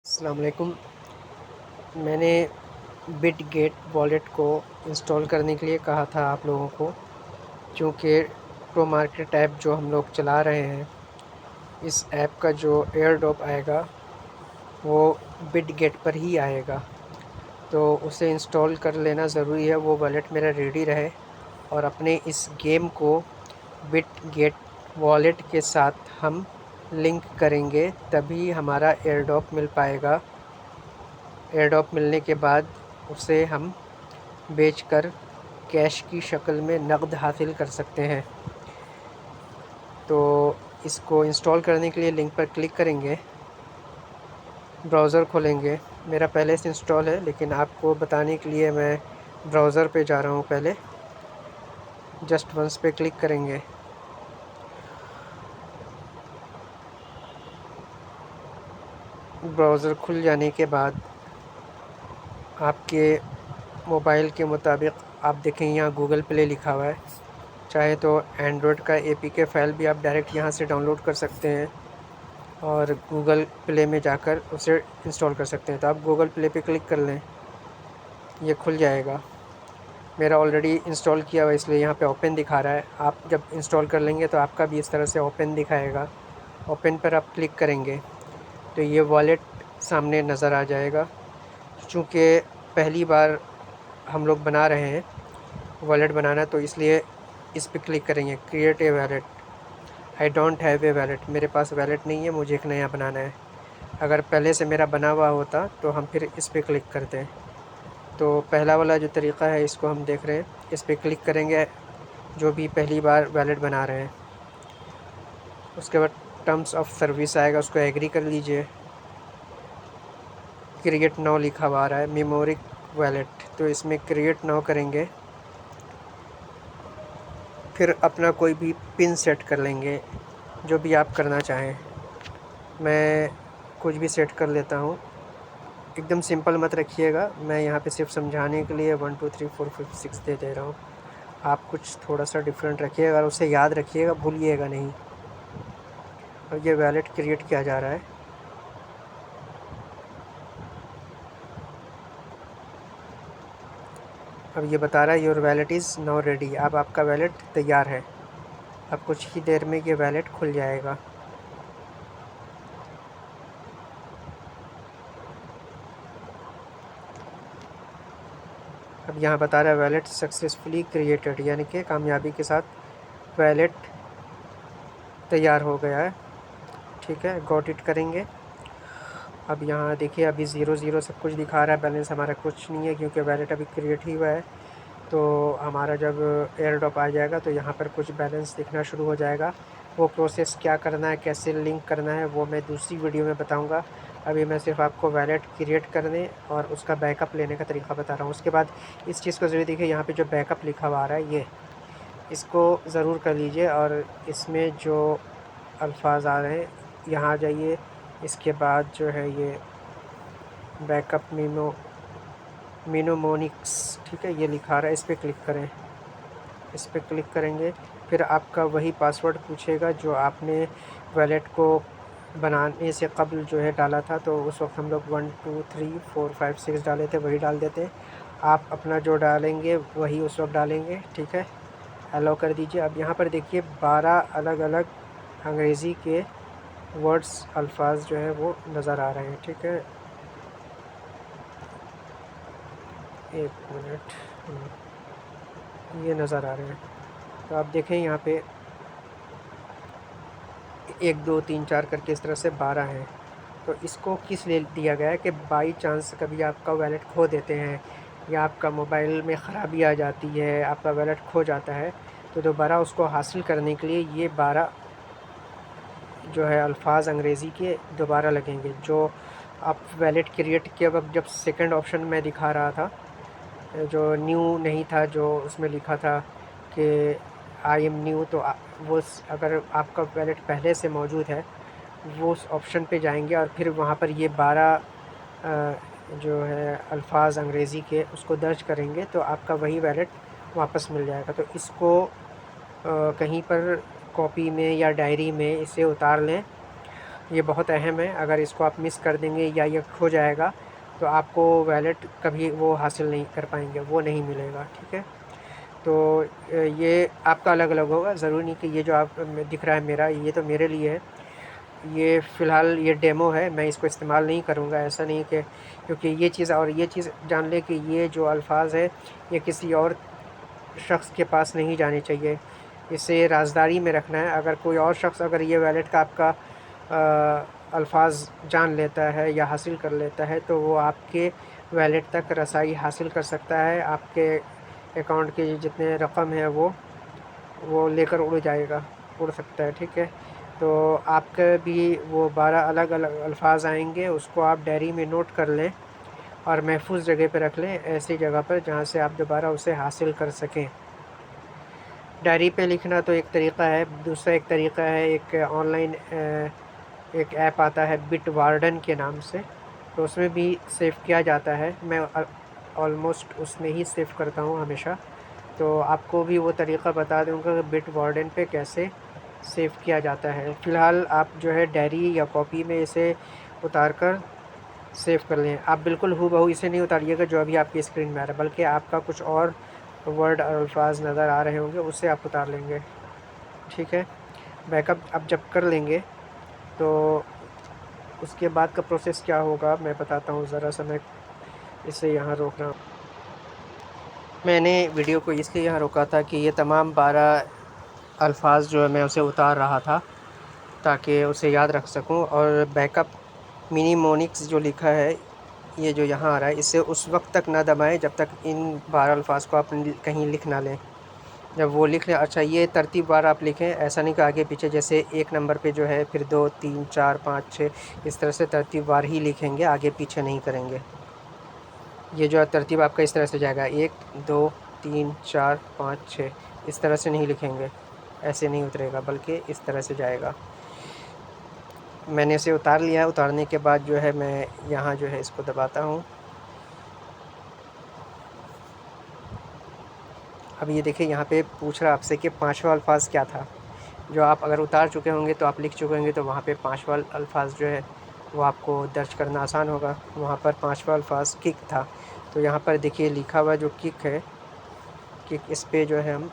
السلام علیکم۔ میں نے بٹ گیٹ والیٹ کو انسٹال کرنے کے لیے کہا تھا آپ لوگوں کو، چونکہ پرو مارکیٹ ایپ جو ہم لوگ چلا رہے ہیں، اس ایپ کا جو ایئر ڈراپ آئے گا وہ بٹ گیٹ پر ہی آئے گا، تو اسے انسٹال کر لینا ضروری ہے۔ وہ والیٹ میرا ریڈی رہے اور اپنے اس گیم کو بٹ گیٹ والیٹ کے ساتھ ہم لنک کریں گے، تبھی ہمارا ایئر ڈراپ مل پائے گا۔ ایئر ڈراپ ملنے کے بعد اسے ہم بیچ کر کیش کی شکل میں نقد حاصل کر سکتے ہیں۔ تو اس کو انسٹال کرنے کے لیے لنک پر کلک کریں گے، براؤزر کھولیں گے۔ میرا پہلے سے انسٹال ہے، لیکن آپ کو بتانے کے لیے میں براؤزر پہ جا رہا ہوں۔ پہلے جسٹ ونس پہ کلک کریں گے۔ براؤزر کھل جانے کے بعد آپ کے موبائل کے مطابق آپ دیکھیں یہاں گوگل پلے لکھا ہوا ہے، چاہے تو اینڈرائڈ کا اے پی کے فائل بھی آپ ڈائریکٹ یہاں سے ڈاؤن لوڈ کر سکتے ہیں اور گوگل پلے میں جا کر اسے انسٹال کر سکتے ہیں۔ تو آپ گوگل پلے پہ کلک کر لیں، یہ کھل جائے گا۔ میرا آلریڈی انسٹال کیا ہوا اس لیے یہاں پہ اوپن دکھا رہا ہے۔ آپ جب انسٹال کر لیں گے تو آپ کا بھی اس طرح سے اوپن دکھائے گا۔ اوپن پر آپ کلک کریں گے تو یہ والیٹ سامنے نظر آ جائے گا۔ چونکہ پہلی بار ہم لوگ بنا رہے ہیں والیٹ بنانا، تو اس لیے اس پہ کلک کریں گے، create a wallet. I don't have a wallet, میرے پاس والیٹ نہیں ہے، مجھے ایک نیا بنانا ہے۔ اگر پہلے سے میرا بنا ہوا ہوتا تو ہم پھر اس پہ کلک کرتے۔ تو پہلا والا جو طریقہ ہے اس کو ہم دیکھ رہے ہیں، اس پہ کلک کریں گے جو بھی پہلی بار والیٹ بنا رہے ہیں۔ اس کے بعد ٹرمز آف سروس آئے گا، اس کو ایگری کر لیجئے۔ کریٹ ناؤ لکھا ہوا آ رہا ہے، میمورک والیٹ، تو اس میں کریٹ ناؤ کریں گے۔ پھر اپنا کوئی بھی پن سیٹ کر لیں گے، جو بھی آپ کرنا چاہیں۔ میں کچھ بھی سیٹ کر لیتا ہوں، ایک دم سمپل مت رکھیے گا، میں یہاں پہ صرف سمجھانے کے لیے 1 2 3 4 5 6 دے رہا ہوں۔ آپ کچھ تھوڑا سا ڈیفرنٹ رکھیے گا اور اسے یاد رکھیے گا، بھولیے گا نہیں۔ اور یہ والیٹ کریٹ کیا جا رہا ہے۔ اب یہ بتا رہا ہے your wallet is now ready, اب آپ کا والیٹ تیار ہے۔ اب کچھ ہی دیر میں یہ والیٹ کھل جائے گا۔ اب یہاں بتا رہا ہے والیٹ سکسیزفلی کریٹڈ، یعنی کہ کامیابی کے ساتھ والیٹ تیار ہو گیا ہے۔ ٹھیک ہے، گوٹ اٹ کریں گے۔ اب یہاں دیکھیے ابھی 0 سب کچھ دکھا رہا ہے، بیلنس ہمارا کچھ نہیں ہے کیونکہ والیٹ ابھی کریٹ ہی ہوا ہے۔ تو ہمارا جب ایئر ڈراپ آ جائے گا تو یہاں پر کچھ بیلنس دکھنا شروع ہو جائے گا۔ وہ پروسیس کیا کرنا ہے، کیسے لنک کرنا ہے، وہ میں دوسری ویڈیو میں بتاؤں گا۔ ابھی میں صرف آپ کو والیٹ کریٹ کرنے اور اس کا بیک اپ لینے کا طریقہ بتا رہا ہوں۔ اس کے بعد اس چیز کو ضرور دیکھیے، یہاں پہ جو بیک اپ لکھا ہوا آ رہا ہے یہ اس کو ضرور کر لیجئے، اور اس میں جو الفاظ آ رہے ہیں یہاں آ جائیے۔ اس کے بعد جو ہے یہ بیک اپ مینومونکس، ٹھیک ہے، یہ لکھا رہا ہے، اس پہ کلک کریں۔ اس پہ کلک کریں گے، پھر آپ کا وہی پاسورڈ پوچھے گا جو آپ نے والیٹ کو بنانے سے قبل جو ہے ڈالا تھا۔ تو اس وقت ہم لوگ 1 2 3 4 5 6 ڈالے تھے، وہی ڈال دیتے ہیں۔ آپ اپنا جو ڈالیں گے وہی اس وقت ڈالیں گے، ٹھیک ہے، الاؤ کر دیجئے۔ اب یہاں پر دیکھیے 12 الگ الگ انگریزی کے ورڈز، الفاظ جو ہے وہ نظر آ رہے ہیں، ٹھیک ہے۔ ایک منٹ، یہ نظر آ رہے ہیں۔ تو آپ دیکھیں یہاں پہ 1 2 3 4 کر کے اس طرح سے 12 ہیں۔ تو اس کو کس لیے دیا گیا ہے کہ بائی چانس کبھی آپ کا والیٹ کھو دیتے ہیں یا آپ کا موبائل میں خرابی آ جاتی ہے، آپ کا والیٹ کھو جاتا ہے، تو دوبارہ اس کو حاصل کرنے کے لیے یہ 12 جو ہے الفاظ انگریزی کے دوبارہ لگیں گے۔ جو آپ والیٹ کریٹ کے وقت جب سیکنڈ آپشن میں دکھا رہا تھا، جو نیو نہیں تھا، جو اس میں لکھا تھا کہ آئی ایم نیو، تو وہ اگر آپ کا والیٹ پہلے سے موجود ہے وہ اس آپشن پہ جائیں گے اور پھر وہاں پر یہ 12 جو ہے الفاظ انگریزی کے اس کو درج کریں گے تو آپ کا وہی والیٹ واپس مل جائے گا۔ تو اس کو کہیں پر کاپی میں یا ڈائری میں اسے اتار لیں یہ بہت اہم ہے، اگر اس کو آپ مس کر دیں گے یا یہ کھو جائے گا تو آپ کو ویلٹ کبھی وہ حاصل نہیں کر پائیں گے، وہ نہیں ملے گا، ٹھیک ہے؟ تو یہ آپ کا الگ الگ ہوگا، ضروری نہیں کہ یہ جو آپ دکھ رہا ہے میرا، یہ تو میرے لیے ہے، یہ فی الحال یہ ڈیمو ہے، میں اس کو استعمال نہیں کروں گا، ایسا نہیں کہ کیونکہ یہ چیز اور یہ چیز جان لے کہ یہ جو الفاظ ہے یہ کسی اور شخص کے پاس نہیں جانے چاہیے، اسے رازداری میں رکھنا ہے۔ اگر کوئی اور شخص اگر یہ ویلٹ کا آپ کا الفاظ جان لیتا ہے یا حاصل کر لیتا ہے تو وہ آپ کے ویلٹ تک رسائی حاصل کر سکتا ہے، آپ کے اکاؤنٹ کے جتنے رقم ہے وہ لے کر اڑ جائے گا، اڑ سکتا ہے، ٹھیک ہے؟ تو آپ کے بھی وہ 12 الگ الگ الفاظ آئیں گے، اس کو آپ ڈائری میں نوٹ کر لیں اور محفوظ جگہ پہ رکھ لیں، ایسی جگہ پر جہاں سے آپ دوبارہ اسے حاصل کر سکیں۔ ڈائری پہ لکھنا تو ایک طریقہ ہے، دوسرا ایک طریقہ ہے ایک آن لائن ایک ایپ آتا ہے بٹ وارڈن کے نام سے، تو اس میں بھی سیو کیا جاتا ہے، میں آلموسٹ اس میں ہی سیو کرتا ہوں ہمیشہ، تو آپ کو بھی وہ طریقہ بتا دوں گا کہ بٹ وارڈن پہ کیسے سیو کیا جاتا ہے۔ فی الحال آپ جو ہے ڈائری یا کاپی میں اسے اتار کر سیو کر لیں، آپ بالکل ہو بہو اسے نہیں اتاریے گا جو ابھی آپ کی اسکرین میں آ رہا ہے، بلکہ آپ کا کچھ اور ورڈ اور الفاظ نظر آ رہے ہوں گے، اسے آپ اتار لیں گے، ٹھیک ہے؟ بیک اپ آپ جب کر لیں گے تو اس کے بعد کا پروسیس کیا ہوگا میں بتاتا ہوں، ذرا سا میں اسے یہاں روک رہا ہوں۔ میں نے ویڈیو کو اس لیے یہاں روکا تھا کہ یہ تمام 12 الفاظ جو ہے میں اسے اتار رہا تھا تاکہ اسے یاد رکھ سکوں، اور بیک اپ منیمونکس جو لکھا ہے یہ جو یہاں آ رہا ہے اسے اس وقت تک نہ دبائیں جب تک ان 12 الفاظ کو آپ کہیں لکھ نہ لیں، جب وہ لکھ لیں اچھا یہ ترتیب وار آپ لکھیں، ایسا نہیں کہ آگے پیچھے جیسے ایک نمبر پہ جو ہے پھر 2 3 4 5 6 اس طرح سے ترتیب وار ہی لکھیں گے، آگے پیچھے نہیں کریں گے۔ یہ جو ترتیب آپ کا اس طرح سے جائے گا 1 2 3 4 5 6 اس طرح سے نہیں لکھیں گے، ایسے نہیں اترے گا بلکہ اس طرح سے جائے گا۔ میں نے اسے اتار لیا، اتارنے کے بعد جو ہے میں یہاں جو ہے اس کو دباتا ہوں۔ اب یہ دیکھیں یہاں پہ پوچھ رہا آپ سے کہ 5واں الفاظ کیا تھا، جو آپ اگر اتار چکے ہوں گے تو آپ لکھ چکے ہوں گے تو وہاں پہ 5واں الفاظ جو ہے وہ آپ کو درج کرنا آسان ہوگا، وہاں پر 5واں الفاظ کک تھا، تو یہاں پر دیکھیے لکھا ہوا جو کک ہے، کک اس پہ جو ہے ہم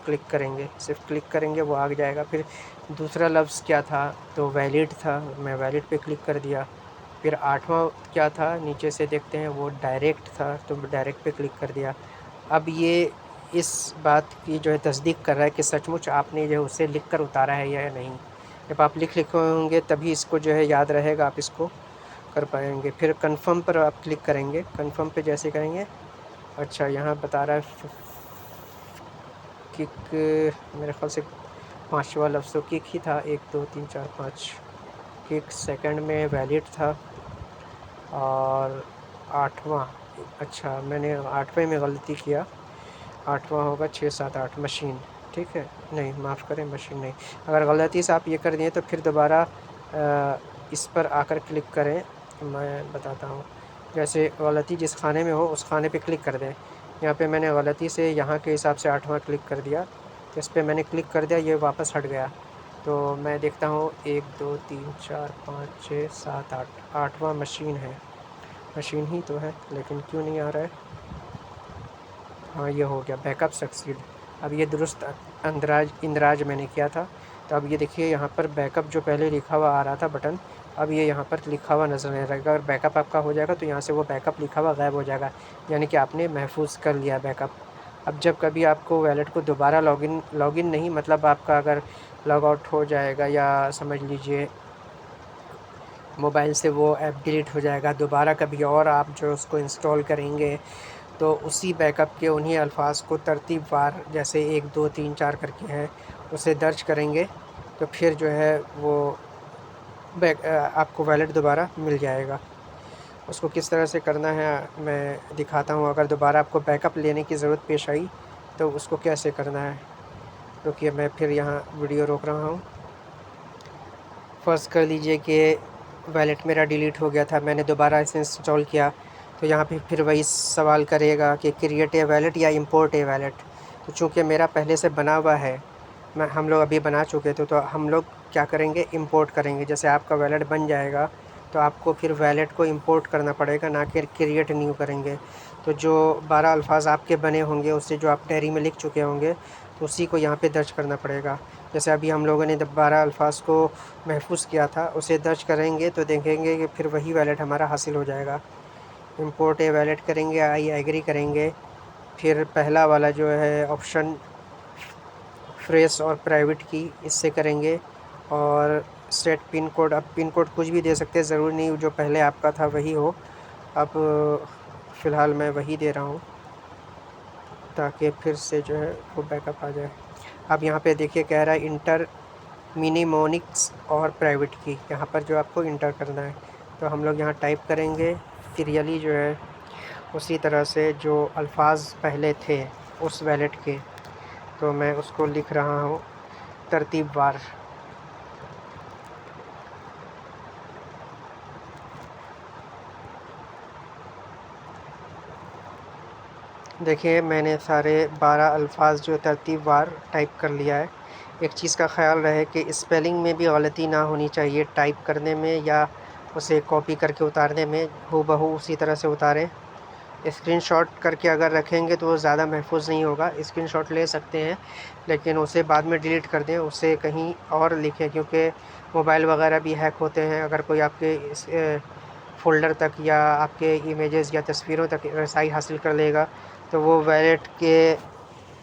کلک کریں گے، صرف کلک کریں گے وہ آ جائے گا۔ پھر دوسرا لفظ کیا تھا تو ویلڈ تھا، میں ویلڈ پہ کلک کر دیا۔ پھر 8واں کیا تھا نیچے سے دیکھتے ہیں وہ ڈائریکٹ تھا، تو ڈائریکٹ پہ کلک کر دیا۔ اب یہ اس بات کی جو ہے تصدیق کر رہا ہے کہ سچ مچ آپ نے جو ہے اسے لکھ کر اتارا ہے یا نہیں، جب آپ لکھے ہوں گے تبھی اس کو جو ہے یاد رہے گا، آپ اس کو کر پائیں گے۔ پھر کنفرم پر آپ کلک کریں گے، کنفرم پہ جیسے کریں گے اچھا یہاں بتا رہا ہے کک، میرے خیال سے 5واں لفظ تو کک ہی تھا، 1 2 3 4 5 کک، سیکنڈ میں ویلڈ تھا، اور 8واں اچھا میں نے 8ویں میں غلطی کیا، 8واں ہوگا 6 7 8 مشین، ٹھیک ہے؟ نہیں معاف کریں مشین نہیں، اگر غلطی سے آپ یہ کر دیں تو پھر دوبارہ اس پر آ کر کلک کریں، میں بتاتا ہوں، جیسے غلطی جس خانے میں ہو اس خانے پہ کلک کر دیں۔ یہاں پہ میں نے غلطی سے یہاں کے حساب سے 8واں کلک کر دیا، تو اس پہ میں نے کلک کر دیا، یہ واپس ہٹ گیا، تو میں دیکھتا ہوں 1 2 3 4 5 6 7 8 8واں مشین ہے، مشین ہی تو ہے لیکن کیوں نہیں آ رہا ہے؟ ہاں یہ ہو گیا بیک اپ سکسیڈ، اب یہ درست اندراج میں نے کیا تھا، تو اب یہ دیکھیے یہاں پر بیک اپ جو پہلے لکھا ہوا آ رہا تھا بٹن، اب یہ یہاں پر لکھا ہوا نظر نہیں رہے گا، اگر بیک اپ آپ کا ہو جائے گا تو یہاں سے وہ بیک اپ لکھا ہوا غائب ہو جائے گا، یعنی کہ آپ نے محفوظ کر لیا بیک اپ۔ اب جب کبھی آپ کو ویلٹ کو دوبارہ لاگ ان نہیں، مطلب آپ کا اگر لاگ آؤٹ ہو جائے گا یا سمجھ لیجئے موبائل سے وہ ایپ ڈیلیٹ ہو جائے گا، دوبارہ کبھی اور آپ جو اس کو انسٹال کریں گے تو اسی بیک اپ کے انہی الفاظ کو ترتیب وار جیسے 1 2 3 4 کر کے ہیں اسے درج کریں گے، تو پھر جو ہے وہ آپ کو ویلٹ دوبارہ مل جائے گا۔ اس کو کس طرح سے کرنا ہے میں دکھاتا ہوں، اگر دوبارہ آپ کو بیک اپ لینے کی ضرورت پیش آئی تو اس کو کیسے کرنا ہے، رکیے میں پھر یہاں ویڈیو روک رہا ہوں۔ فرض کر لیجئے کہ ویلٹ میرا ڈیلیٹ ہو گیا تھا، میں نے دوبارہ اسے انسٹال کیا، تو یہاں پہ پھر وہی سوال کرے گا کہ کریٹ اے ویلٹ یا امپورٹ اے ویلٹ، تو چونکہ میرا پہلے سے بنا ہوا ہے ہم لوگ ابھی بنا چکے تھے، تو ہم لوگ کیا کریں گے، امپورٹ کریں گے۔ جیسے آپ کا ویلٹ بن جائے گا تو آپ کو پھر ویلٹ کو امپورٹ کرنا پڑے گا، نہ کہ کریٹ نیو کریں گے۔ تو جو 12 الفاظ آپ کے بنے ہوں گے، اس سے جو آپ ڈائری میں لکھ چکے ہوں گے، تو اسی کو یہاں پہ درج کرنا پڑے گا۔ جیسے ابھی ہم لوگوں نے 12 الفاظ کو محفوظ کیا تھا، اسے درج کریں گے تو دیکھیں گے کہ پھر وہی ویلٹ ہمارا حاصل ہو جائے گا۔ امپورٹ اے ویلٹ کریں گے، آئی ایگری کریں گے، پھر پہلا والا جو ہے آپشن فریس اور پرائیویٹ کی، اس سے کریں گے، اور سیٹ پن کوڈ۔ اب پن کوڈ کچھ بھی دے سکتے ہیں، ضروری نہیں جو پہلے آپ کا تھا وہی ہو۔ اب فی الحال میں وہی دے رہا ہوں تاکہ پھر سے جو ہے وہ بیک اپ آ جائے۔ اب یہاں پہ دیکھیے کہہ رہا ہے انٹر مینیمونکس اور پرائیویٹ کی، یہاں پر جو آپ کو انٹر کرنا ہے، تو ہم لوگ یہاں ٹائپ کریں گے سیریلی جو ہے اسی طرح سے جو الفاظ پہلے تھے اس ویلٹ کے، تو میں اس کو لکھ رہا ہوں ترتیب وار۔ دیکھیے میں نے سارے 12 الفاظ جو ترتیب وار ٹائپ کر لیا ہے۔ ایک چیز کا خیال رہے کہ اسپیلنگ میں بھی غلطی نہ ہونی چاہیے، ٹائپ کرنے میں یا اسے کاپی کر کے اتارنے میں ہو بہو اسی طرح سے اتاریں۔ اسکرین شاٹ کر کے اگر رکھیں گے تو وہ زیادہ محفوظ نہیں ہوگا۔ اسکرین شاٹ لے سکتے ہیں لیکن اسے بعد میں ڈیلیٹ کر دیں، اسے کہیں اور لکھیں، کیونکہ موبائل وغیرہ بھی ہیک ہوتے ہیں۔ اگر کوئی آپ کے فولڈر تک یا آپ کے امیجز یا تصویروں تک رسائی حاصل کر لے گا تو وہ ویلٹ کے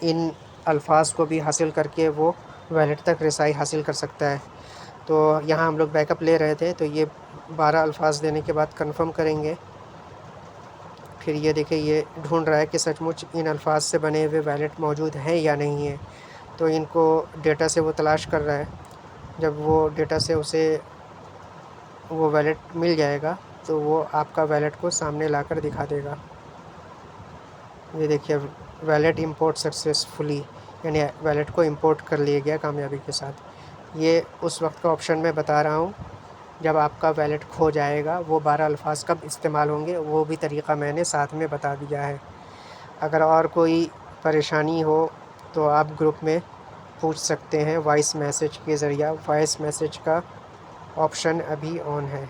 ان الفاظ کو بھی حاصل کر کے وہ ویلٹ تک رسائی حاصل کر سکتا ہے۔ تو یہاں ہم لوگ بیک اپ لے رہے تھے، تو یہ 12 الفاظ دینے کے بعد کنفرم کریں گے۔ پھر یہ دیکھیں یہ ڈھونڈ رہا ہے کہ سچ مچ ان الفاظ سے بنے ہوئے ویلٹ موجود ہیں یا نہیں ہیں، تو ان کو ڈیٹا سے وہ تلاش کر رہا ہے۔ جب وہ ڈیٹا سے اسے وہ ویلٹ مل جائے گا تو وہ آپ کا ویلٹ کو سامنے لا کر دکھا دے گا۔ یہ دیکھیے ویلٹ امپورٹ سکسیسفلی، یعنی ویلٹ کو امپورٹ کر لیا گیا کامیابی کے ساتھ۔ یہ اس وقت کا آپشن میں بتا رہا ہوں جب آپ کا ویلٹ کھو جائے گا، وہ 12 الفاظ کب استعمال ہوں گے وہ بھی طریقہ میں نے ساتھ میں بتا دیا ہے۔ اگر اور کوئی پریشانی ہو تو آپ گروپ میں پوچھ سکتے ہیں وائس میسیج کے ذریعہ۔ وائس میسیج کا آپشن ابھی آن ہے۔